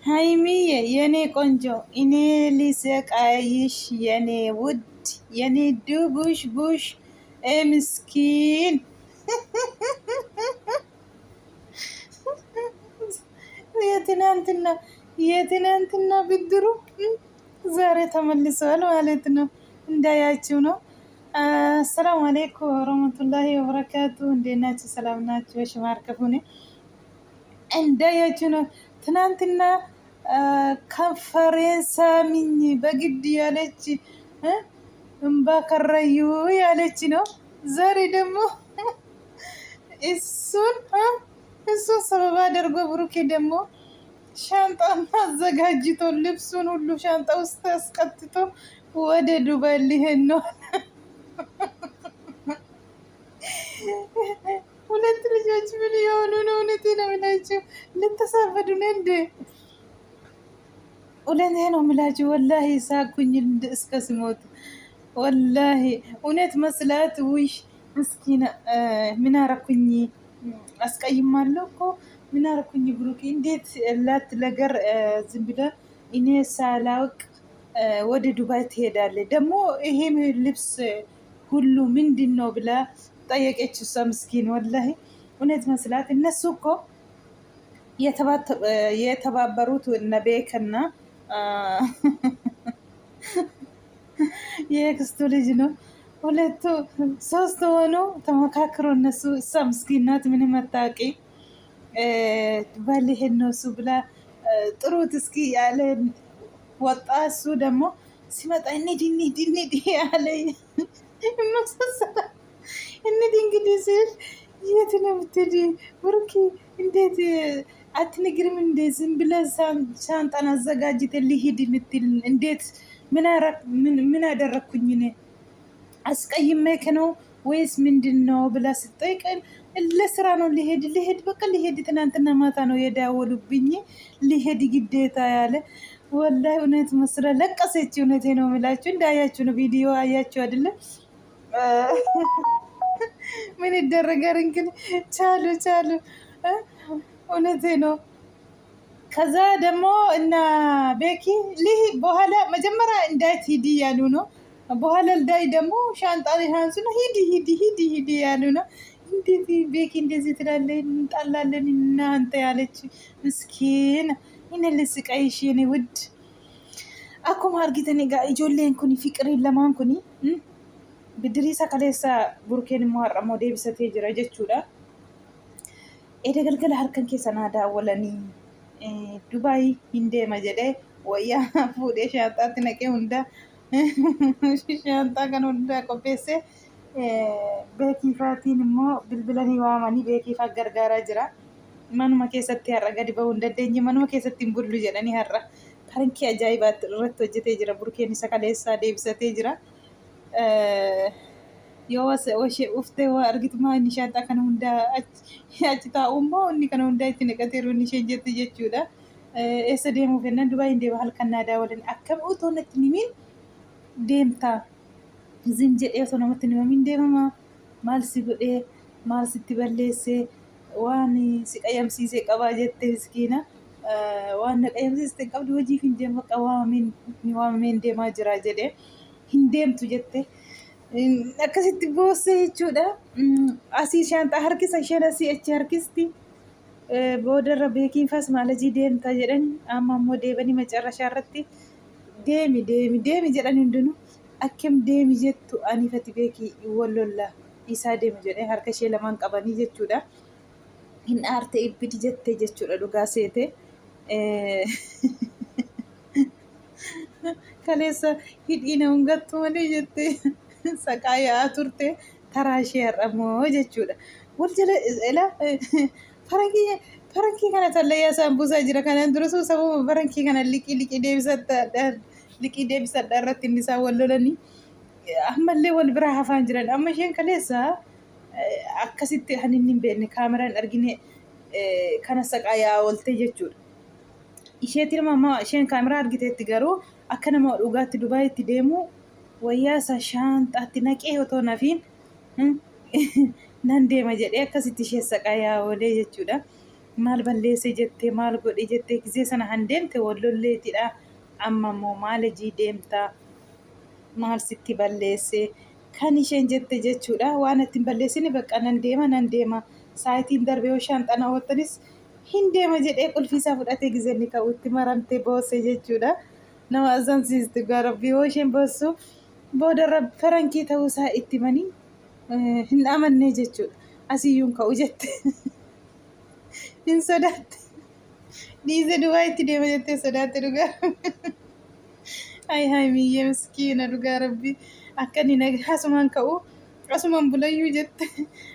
ሀይሚዬ የኔ ቆንጆ እኔ ሊሰቃይሽ የኔ ውድ የኔ ድቡሽ ቡሽ ምስኪን የትናንትና የትናንትና ብድሩ ዛሬ ተመልሰዋል ማለት ነው። እንዳያችሁ ነው። አሰላሙ አሌይኩም ወረህመቱላሂ ወበረካቱ። እንዴት ናችሁ? ሰላም ናችሁ? ሽማርከፉኔ እንዳያችሁ ነው። ትናንትና ከንፈሬን ሳሚኝ በግድ ያለች እምባ ከረዩ ያለች ነው። ዛሬ ደግሞ እሱን ሰበብ አድርጎ ብሩኬ ደግሞ ሻንጣን አዘጋጅቶ ልብሱን ሁሉ ሻንጣ ውስጥ አስቀጥቶ ወደ ዱባይ ሊሄድ ነው። ሁለት ልጆች ምን የሆኑ ነው? እውነቴን ነው የምላችሁ። ልተሳፈዱ ነው እንዴ? እውነቴን ነው የምላችሁ። ወላሂ ሳኩኝ እስከ ስሞት ወላሂ እውነት መስላት። ውሽ ምስኪና ምን አረኩኝ? አስቀይማለሁ እኮ ምን አረኩኝ? ብሩኬ እንዴት ላት ነገር ዝም ብላ እኔ ሳላውቅ ወደ ዱባይ ትሄዳለች? ደግሞ ይሄም ልብስ ሁሉ ምንድን ነው ብላ ጠየቀች። እሷ ምስኪን ወላሂ እውነት መስላት። እነሱ እኮ የተባበሩት እነ ቤከና የክስቱ ልጅ ነው። ሁለቱ ሶስት ሆኖ ተመካክሮ እነሱ እሷ ምስኪን ናት ምንም አታውቂ ባልሄድ ነው እሱ ብላ ጥሩት እስኪ ያለ ወጣ። እሱ ደግሞ ሲመጣ እንሂድ ያለ መሰሰላ እንሂድ እንግዲህ ስል የት ነው የምትሄድ ብሩኬ? እንዴት አትነግሪም እንዴ? ዝም ብለህ ሻንጣን አዘጋጅተህ ልሂድ የምትል እንዴት? ምን አደረግኩኝ እኔ? አስቀይሜክ ነው ወይስ ምንድን ነው ብላ ስጠይቀን ለስራ ነው ልሄድ በቃ ልሄድ። ትናንትና ማታ ነው የደወሉብኝ ልሄድ ግዴታ ያለ ወላሂ እውነት መስላ ለቀሰች። እውነቴ ነው የምላችሁ። እንዳያችሁ ነው ቪዲዮ አያችሁ አይደለም? ምን ይደረጋል እንግዲህ ቻሉ። እውነቴ ነው። ከዛ ደግሞ እና ቤኪ በኋላ መጀመሪያ እንዳት ሂድ ያሉ ነው። በኋላ ልዳይ ደግሞ ሻንጣ ሊሃንሱ ነው ሂድ ያሉ ነው። እንዴት ቤኪ እንደዚህ ትላለህ? እንጣላለን እናንተ ያለች ምስኪን። እኔ ልስቃይሽ የኔ ውድ አኩማ አርጊተኔ ጋ ኢጆሌን ኩኒ ፍቅሪን ለማን ኩኒ ብድሪሳ ከሌሳ ቡርኬን ማረሞ ዴብሰቴ ጅራ ጀቹዳ ኤደ ገልገለ ሀርከን ኬሰና ዳወለኒ ዱባይ ሂንዴ መጀዴ ወያ ፉዴ ሻንጣት ነቄ ሁንዳ ሻንጣ ከን ሁንዳ ቆፔሴ beekiifaatiin immoo bilbilanii waamanii beekiifaaf gargaaraa jira. Manuma keessatti har'a gadi ba'uu hin dandeenye, manuma keessatti hin bullu jedhanii har'a tarinkii ajaa'ibaa irratti hojjetee jira. Burkeen isa kaleessaa deebisatee jira. Yoo ishee uftee waa argitumaa inni shaanxaa kana hundaa achi taa'u immoo inni kana hundaa itti naqateeru inni isheen jette jechuudha. Eessa deemuuf jennaan Dubaay hin deema halkan naadaa walan akkam utoo natti himiin deemtaa. ዝም jedhee osoo namatti himamin deemama. Maal si godhee maal sitti balleessee waan si qayyamsiisee qabaa jettee miskiina. Waan na qayyamsiiste qabdi hojiif hin deemu bakka waamameen deemaa jira jedhee hin deemtu jette akkasitti boossee jechuudha. Asii shaanxaa harkisa isheen asii achi harkisti. Boodarra beekiifas maalajii deemta jedhan amma immoo deebanii macarrashaa irratti deemi jedhan hundinuu. Akkem deemi jettu anifati beeki wallolla isaa deemu jedhee harka ishee lamaan qabanii jechuudha. Hin aarte ibbidi jettee jechuudha dhugaa seete. Kaleessa hidhiina hungattu malee jettee saqaa yaa'aa turte taraa ishee har'amoo jechuudha. Wal jala ilaa farankii kana tallayyaa isaan buusaa jira. Kanaan dura sababa farankii kana liqii deebisadha irratti inni isaan wal lolanii ammallee wal biraa hafaan jiran. Amma isheen kaleessa akkasitti kan inni hin beekne kaameraan argine kana saqaa yaa oolte jechuudha. Isheetiin mamma isheen kaameraa argiteetti garuu akka nama dhugaatti Dubaayitti deemu wayyaa isa shaanxaatti naqee otoo nafiin nan deema jedhee akkasitti ishee saqaa yaa oolee jechuudha. maal balleesse jettee maal godhe jettee gisee sana handeemte wallolleetidha. Amma immoo maal hojii deemtaa maal sitti balleesse kan isheen jette jechuudha. Waan ittiin balleessine bakka nan deema saayitiin darbee yoo shaanxaa naawwattanis hin deema jedhee qulfiisaa fudhatee gisee inni ka'utti maramtee boosse jechuudha. Nama azaansiistu garabbii yoo isheen boossu boodarra farankii ta'uusaa itti manii hin amannee jechuudha. Asiyyuun ka'u jette hin sodaatte dhiise duwwaa itti deema jettee sodaatte dhugaa. Hai miyyee miskiina dhugaa rabbi akka inni asumaan ka'u asumaan bulayyuu jette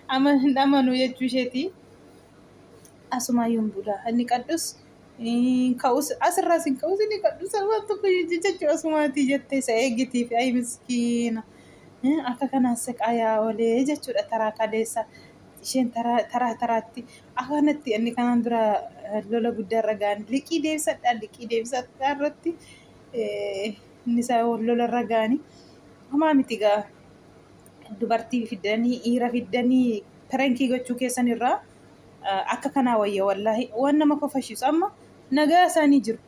ama hin amanu jechuu isheeti. Asumaayyuu hin bula inni qadhus ka'us asirraas hin ka'us inni qadhus waan tokko jechuu asumaatii jettee isa eeggitiif ai miskiina akka kanaan saqaayaa olee jechuudha. Taraa kaleessa isheen taraa taraatti akkanatti inni kanaan dura lola guddaarra ga'an liqii deebisadhaa irratti inni isaa lolarra ga'anii homaa miti gaa dubartii fiddanii dhiira fiddanii pirankii gochuu keessan irraa akka kanaa wayya wallaahi waan nama kofashiisu. Amma nagaa isaanii jiru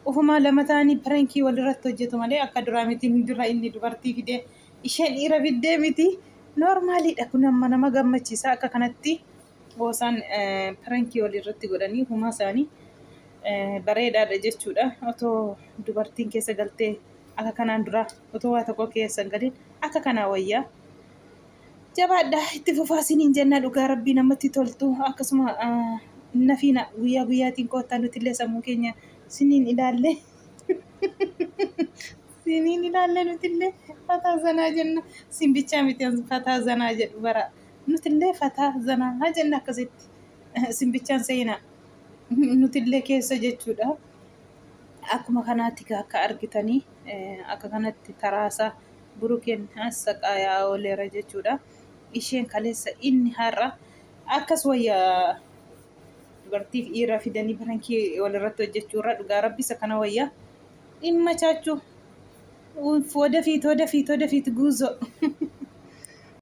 ufumaa lama ta'anii pirankii walirratti hojjetu malee akka duraa miti. Dura inni dubartii fidee isheen dhiira fiddee miti noormaaliidha. Kun amma nama gammachiisa akka kanatti boosaan pirankii walirratti godhanii ufumaa isaanii bareedaadha jechuudha. Otoo dubartiin keessa galtee akka kanaan dura otoo waa tokko keessa galin akka kanaa wayyaa jabaadha itti fufaasiniin jenna dhugaa rabbii namatti toltu. Akkasuma nafiina guyyaa guyyaatiin koottaa nuti illee sammuu keenya siniin ilaalle nuti illee fataa zanaa jenna. Simbichaa miti fataa zanaa jedhu bara nuti illee fataa zanaa jenna akkasitti simbichaan seenaa nuti illee keessa jechuudha. Akkuma kanaatti akka argitanii akka kanatti taraasaa burukeen saqaayaa ooleera jechuudha. Isheen kaleessa inni har'a akkas wayyaa dubartiif dhiira fidanii pirankii walirratti hojjechuurra dhugaa rabbisa kana wayyaa dhimma chaachuu wadafiit guuzoo